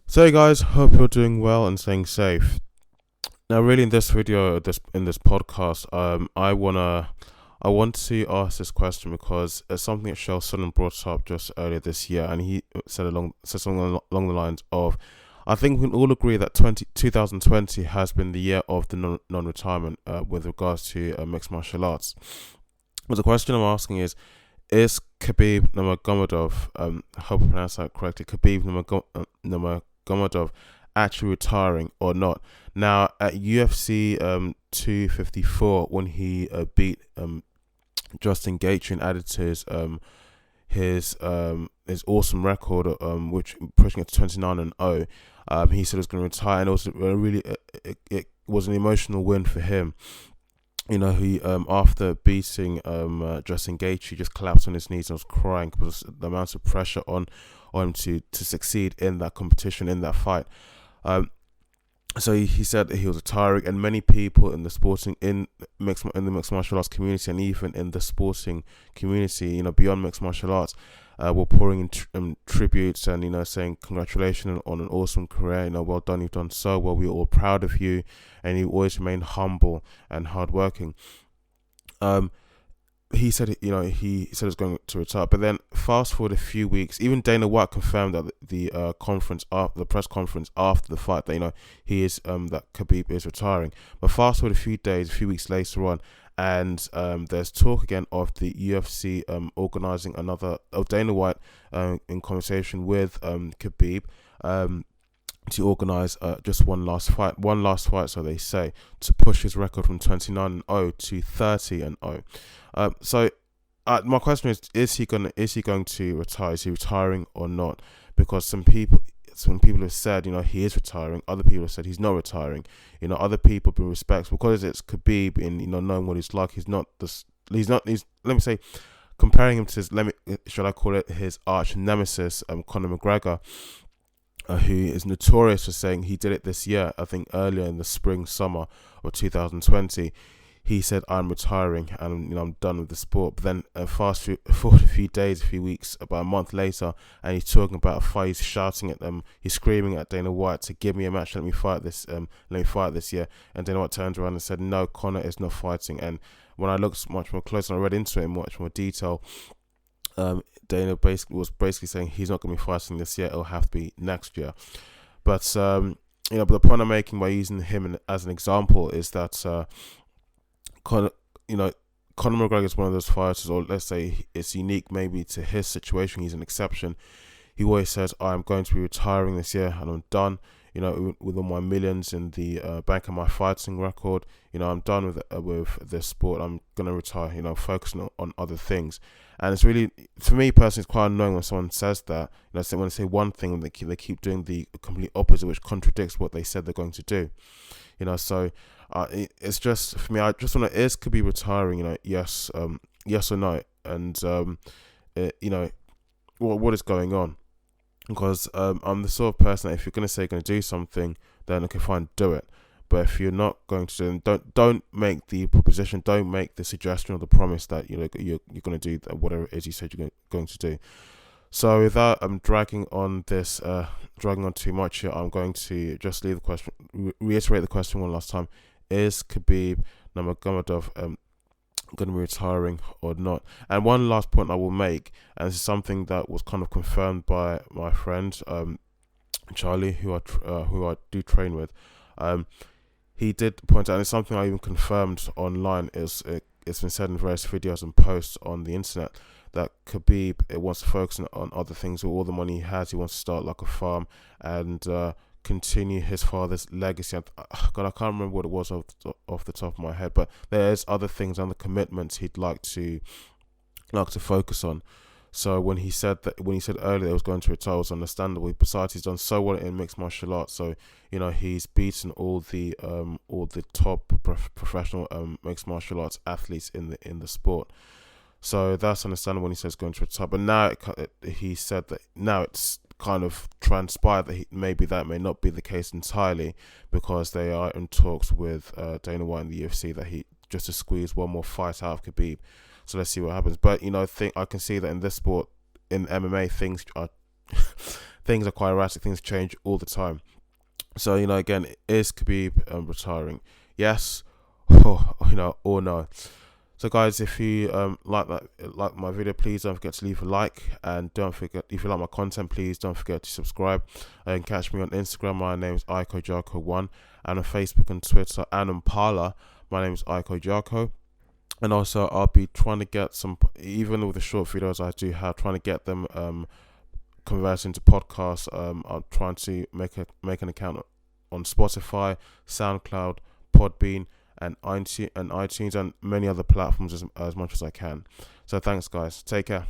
So hey guys, hope you're doing well and staying safe. Now, really, in this video, this podcast, I want to ask this question because it's something that Shell Sutton brought up just earlier this year, and he said something along the lines of, I think we can all agree that 2020 has been the year of the non-retirement with regards to mixed martial arts. But the question I'm asking is Khabib Nurmagomedov, I hope I pronounced that correctly, Khabib Nurmagomedov actually retiring or not? Now, at UFC 254, when he beat Justin Gaethje and added to his awesome record, which pushing it to 29-0, he said he was going to retire, and it was it was an emotional win for him. You know, he after beating Justin Gaethje, just collapsed on his knees and was crying because the amount of pressure on him to succeed in that competition, in that fight. Um, so he said that he was retiring, and many people in the mixed martial arts community, and even in the sporting community, you know, beyond mixed martial arts, were pouring in tributes and, you know, saying congratulations on an awesome career. You know, well done, you've done so well. We're all proud of you, and you always remain humble and hardworking. Um, he said, you know, he said he was going to retire, but then fast forward a few weeks, even Dana White confirmed that the press conference after the fight, that, you know, that Khabib is retiring. But fast forward a few weeks later on, and there's talk again of the UFC organizing Dana White in conversation with Khabib. To organize just one last fight, so they say, to push his record from 29-0 to 30-0. So my question is he going to retire? Is he retiring or not? Because some people have said, you know, he is retiring. Other people have said he's not retiring. You know, other people have been respectful because it's Khabib, and, you know, knowing what he's like, he's not this. He's let me say, comparing him to should I call it his arch nemesis, Conor McGregor, who is notorious for saying he did it this year. I think earlier in the summer of 2020, he said, "I'm retiring and, you know, I'm done with the sport." But then fast forward a few days, a few weeks, about a month later, and he's talking about a fight. He's shouting at them. He's screaming at Dana White to give me a match. Let me fight this year. And Dana White turned around and said, "No, Conor is not fighting." And when I looked much more close and I read into it in much more detail, Dana was basically saying he's not going to be fighting this year. It'll have to be next year. But you know, but the point I'm making by using him as an example is that Conor McGregor is one of those fighters, or let's say it's unique maybe to his situation. He's an exception. He always says, "I'm going to be retiring this year and I'm done. You know, with all my millions in the bank of my fighting record, you know, I'm done with this sport. I'm gonna retire. You know, focusing on other things." And it's really, for me personally, it's quite annoying when someone says that. You know, so when they say one thing, they keep doing the complete opposite, which contradicts what they said they're going to do. You know, so it's just, for me, I just want to, could be retiring. You know, yes, yes or no, and you know, what is going on? Because I'm the sort of person that if you're going to say you're going to do something, then okay, fine, do it. But if you're not going to do it, don't make the proposition, don't make the suggestion or the promise that, you know, you're going to do whatever it is you said you're going to do. So without dragging on too much here, I'm going to just leave the question, reiterate the question one last time: is Khabib Nurmagomedov going to be retiring or not? And one last point I will make, and this is something that was kind of confirmed by my friend Charlie, who I do train with. He did point out, and it's something I even confirmed online, it's been said in various videos and posts on the internet, that Khabib wants to focus on other things. With all the money he has, he wants to start like a farm and continue his father's legacy. God, I can't remember what it was off the top of my head, but there's other things and the commitments he'd like to focus on. So when he said earlier he was going to retire, it was understandable. Besides, he's done so well in mixed martial arts, so, you know, he's beaten all the top professional mixed martial arts athletes in the sport. So that's understandable when he says going to retire. But now he said that now it's kind of transpired that maybe that may not be the case entirely, because they are in talks with Dana White and the UFC that he just to squeeze one more fight out of Khabib. So let's see what happens. But, you know, I can see that in this sport, in MMA, things are things are quite erratic. Things change all the time. So, again, is Khabib retiring? Yes, or no. So, guys, if you like my video, please don't forget to leave a like, and don't forget, if you like my content, please don't forget to subscribe. And catch me on Instagram. My name is IkoJarko1, and on Facebook and Twitter, and on Parler, my name is IkoJarko. And also, I'll be trying to get some, even with the short videos I do have, trying to get them converted into podcasts. I'm trying to make an account on Spotify, SoundCloud, Podbean, and iTunes, and many other platforms as much as I can. So thanks, guys. Take care.